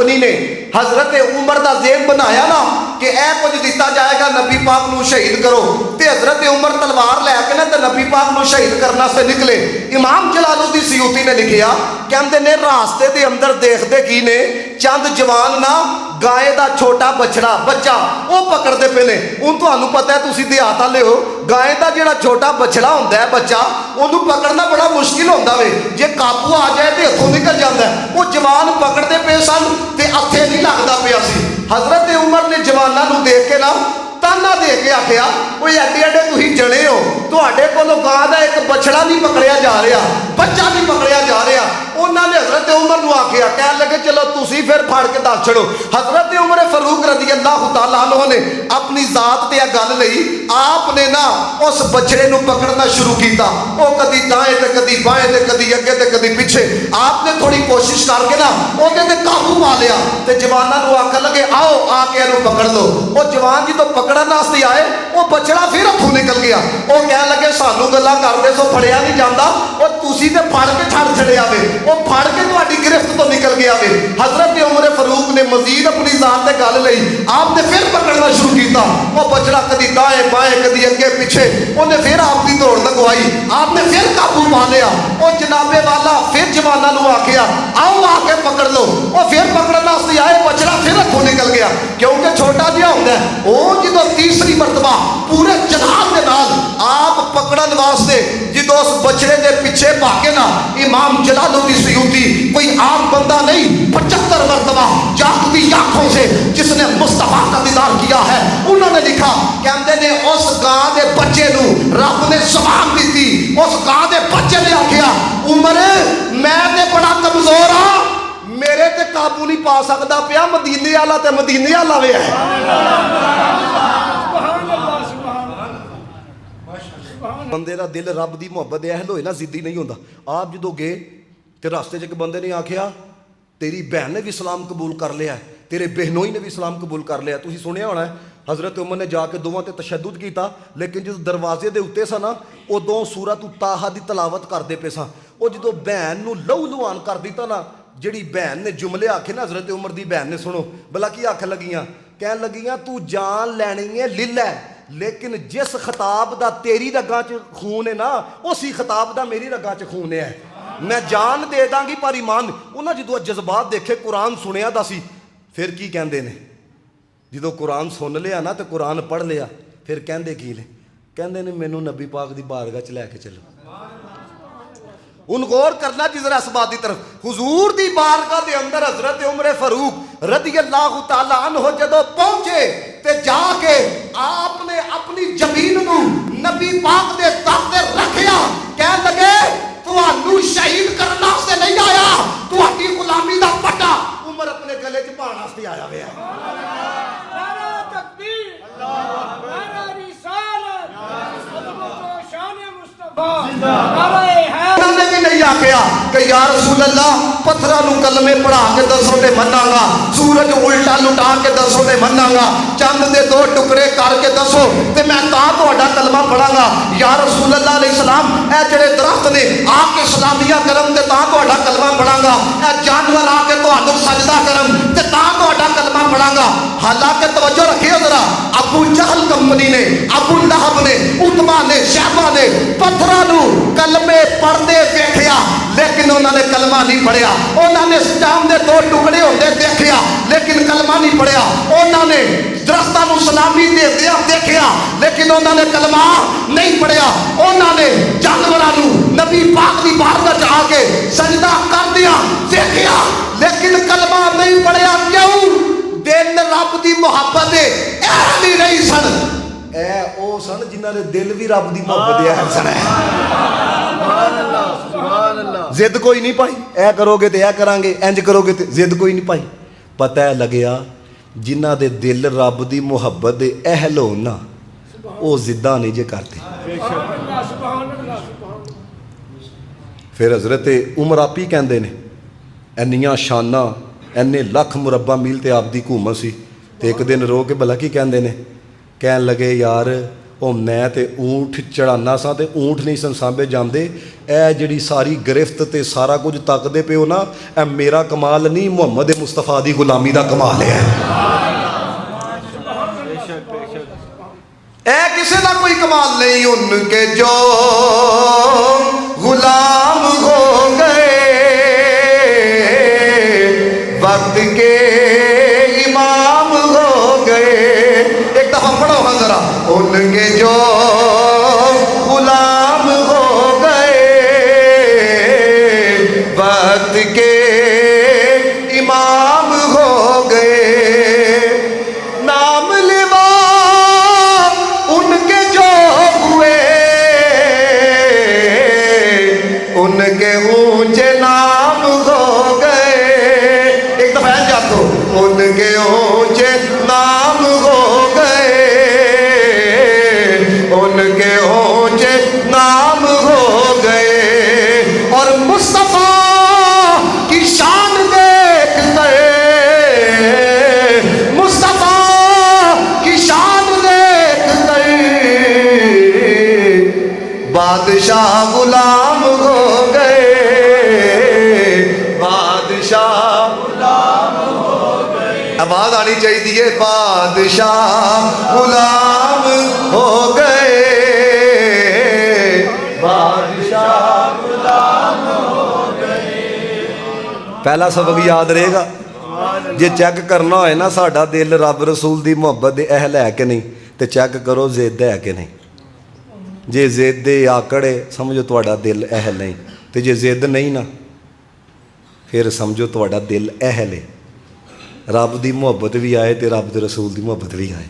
Company ने हजरत उमर का जेब बनाया ना कि यह कुछ दिता जाएगा नबी पाक नूं शहीद करो, तो हजरत उमर तलवार लैके ना तो नबी पाक नूं शहीद करने से निकले। इमाम जलालुद्दीन सयूती ने लिखिया, कहते ने रास्ते के अंदर देखते की ने चंद जवान ना गाय का छोटा बछड़ा बच्चा वो पकड़ते पे ने। हूँ तुहानू पता है, तुसीं देहात वाले हो, गाय का जिहड़ा छोटा बछड़ा होंदा है बच्चा उन्होंने पकड़ना बड़ा मुश्किल होंदा वे, जे काबू आ जाए तो हथों निकल जाता है। वो जवान पकड़ते पे सन ते हथे नहीं लगता पिया सी। हजरत उमर ने जवानों को देख के ना ताना दे के आखिया, वो एडे एडे तुसीं जने हो, तुहाडे कोलों गां दा एक बछड़ा नहीं पकड़िया जा रहा, बच्चा नहीं पकड़िया जा रहा। उन्होंने हजरत उमर को आखिया, कह लगे चलो तुसीं फिर फड़ के दस छड़ो। हजरत उमर फारूक रज़ी अल्लाह तआला अन्हु ने अपनी जात ते गल लई, आपने ना उस बछड़े को पकड़ना शुरू किया। वो कदी दाएं ते कदी बाएं ते कदी अगे ते कदी पिछे, आपने थोड़ी कोशिश करके ना उहदे ते काबू पा लिया। तो जवानों को आखन लगे आओ आके इहनूं पकड़ लो। वो जवान जो पकड़न वास्ते आए, वो बछड़ा फिर हथों निकल गया। वो कह लगे सानू गल्लां करदे सो फड़िया नहीं जाता, और तुसीं ते फड़ के छड़ छड़िया वे, वो फड़ के तुहाडी गिरफ्त तो निकल गया वे। हजरत उमर फारूक ने मजीद अपनी जात से गल लई, आपने फिर पकड़ना शुरू किया। वो बछड़ा कदी दाएं बाएं कदी अगे पिछे, उन्हें फिर आपकी दौड़ लगवाई, आपने फिर काबू पा लिया। वो जनाबे वाला फिर जवानों को आखिया आओ आके पकड़ लो। वो फिर पकड़ने वास्ते आए, बछड़ा फिर हथों निकल गया, क्योंकि छोटा जिहा होंदा है। वो जो तीसरी मरतबा पूरे जनाब के नाल आप पकड़न वास्ते जो उस बछड़े के पिछे भागे ना, इमाम जलालुद्दीन सयूती कोई आम बंदा नहीं, 75 मरतबा जागती आंखों से जिसने मुस्तफा का दीदार किया है, उन्होंने लिखा, कहते ने उस गां के बच्चे नूं रब ने जबान दी। उस गां के बच्चे ने आखिया, उमर मैं ते बड़ा कमजोर हाँ, मेरे ते काबू नहीं पा सकता पिया, मदीने वाला ते मदीने वाला वे है। बंदे का दिल रब की मुहब्बत अहल होए ना जिद्दी नहीं होता। आप जो गए तो रास्ते एक बंदे ने आखिया, तेरी बहन ने भी इस्लाम कबूल कर लिया, तेरे बहनोई ने भी इस्लाम कबूल कर लिया। तुसीं सुनिया होना है, हजरत उमर ने जाके दोवां ते तशद्दुद किया, लेकिन जो दरवाजे के उत्ते सा ना उदों सूरत ताहा की तलावत करते पे सा। वो जो बहन नूं लहू लुहान कर दिता ना, जिहड़ी बहन ने जुमले आखे ना हजरत उमर की बहन ने, सुनो भला की आख लगियां, कह लगियां तू जान लैनी है लिल है, लेकिन जिस खिताब का तेरी रगां च खून है ना, उसी खिताब का मेरी रगां च खून है। मैं जान दे दांगी पर ईमान। उन्हें जो जज्बात देखे, कुरान सुनिया दा सी, फिर की कहते हैं, जो कुरान सुन लिया ना तो कुरान पढ़ लिया, फिर कहते की ने, कहते ने मैनू नबी पाक की बारगाह च लैके चलो। उन गौर करना जी जरा इस बात की तरफ, हुजूर दी बारगाह दे अंदर हजरत उमर फारूक रज़ी अल्लाह तआला अन्हु जदों पहुंचे ते जाके आपने अपनी जमीन नूं नबी पाक दे दर ते रखिया। कह लगे तुहानू शहीद करने वास्ते नहीं आया, तुहाडी गुलामी दा पट्टा उमर अपने गले च पाउण वास्ते आया हुआ है। नारा तकबीर, नारा रिसालत, अज़मत शान मुस्तफा, नारा उन्होंने भी नहीं आखिया कि या रसूल अल्लाह पत्थरां नूं कलमे पढ़ा के दसो ते मनांगा, सूरज उल्टा लुटा के दसो ते मनांगा, चंद दे दो टुकड़े करके दसो ते मैं तां तुहाडा कलमा पढ़ांगा। या रसूल अल्लाह अलैहि सलाम ए जेड़े दरख्त ने आके सलामियां करन ते तां तुहाडा कलमा पढ़ांगा, ए जानवर आके तुहानू सजदा करन ते तां तुहाडा कलमा पढ़ांगा। हालांकि तवज्जो रखियो जरा, अबू जहल कंपनी ने, अबू लहब ने, उतबा ने, शैबा ने पत्थरां नूं कलमे पढ़दे देखिया, लेकिन उन्होंने कलमा नहीं पढ़िया। उन्होंने चांद के दो टुकड़े होते देखिया, लेकिन कलमा नहीं पढ़िया। उन्होंने दरख्तां नूं सलामी देते देखिया, लेकिन उन्होंने कलमा नहीं पढ़िया। उन्होंने जानवरां नूं नबी पाक की बारगाह च आके सजदा कर दिया देखिया, लेकिन कलमा नहीं पढ़िया। क्यों? दिल रब की मुहब्बत दे नहीं रही सन। ए ओ सन जिन्हां दे दिल भी रब की मुहब्बत दे है सन। जिद कोई नहीं पाई, ए करोगे तो यह करांगे, इंज करोगे तो जिद कोई नहीं पाई। पता है लग्या जिन्हां दे दिल रब की मुहब्बत दे अहल होण ना, वो जिद्दां नहीं जे करते। फिर हजरत उमर आप ही कहते हैं, इन्नियां शाना, इन्ने लख मुरब्बा मील ते आपदी हुकूमत सी। ते एक दिन रो के भला की कहते हैं, कह लगे यार ਉਹ ਮੈਂ ਤੇ ਊਂਠ ਚੜਾਨਾ ਸਾਂ ਤੇ ਊਂਠ ਨਹੀਂ ਸਨ ਸਾਂਭੇ ਜਾਂਦੇ। ਇਹ ਜਿਹੜੀ ਸਾਰੀ ਗ੍ਰਿਫਤ ਤੇ ਸਾਰਾ ਕੁਝ ਤੱਕਦੇ ਪਿਓ ਨਾ, ਇਹ ਮੇਰਾ ਕਮਾਲ ਨਹੀਂ, ਮੁਹੰਮਦ ਮੁਸਤਫਾ ਦੀ ਗੁਲਾਮੀ ਦਾ ਕਮਾਲ ਹੈ। ਇਹ ਕਿਸੇ ਦਾ ਕੋਈ ਕਮਾਲ ਨਹੀਂ। ਉਨਕੇ ਜੋ गुलाम हो गए, वक्त के इमाम हो गए। एक दफा पढ़ो हाँ जरा, उनके जो गुलाम हो गए, वक्त के इमाम हो गए। नाम लेवा उनके जो हुए, उनके ऊंचे नाम हो गए। एक दफा याद दो, उनके ऊंचे नाम हो गए, उनके ऊंचे नाम हो गए। और मुस्तफा की शान देख कर, मुस्तफा की शान देख कर, बादशाह गुलाम हो गए, बादशाह गुलाम हो गए। आवाज आनी चाहिए, बादशाह गुलाम हो गए, बादशाह गुलाम हो गए। पहला सबक याद रहेगा। जे चेक करना होए ना साडा दिल रब रसूल दी मुहब्बत दे अहल है कि नहीं, तो चेक करो जिद है कि नहीं। जे जिद आकड़े समझो तुहाडा दिल अहल नहीं, तो जे जिद नहीं ना फिर समझो तुहाडा दिल अहल है। रब दी मुहब्बत भी आए तो रब दे रसूल दी मुहब्बत भी आए।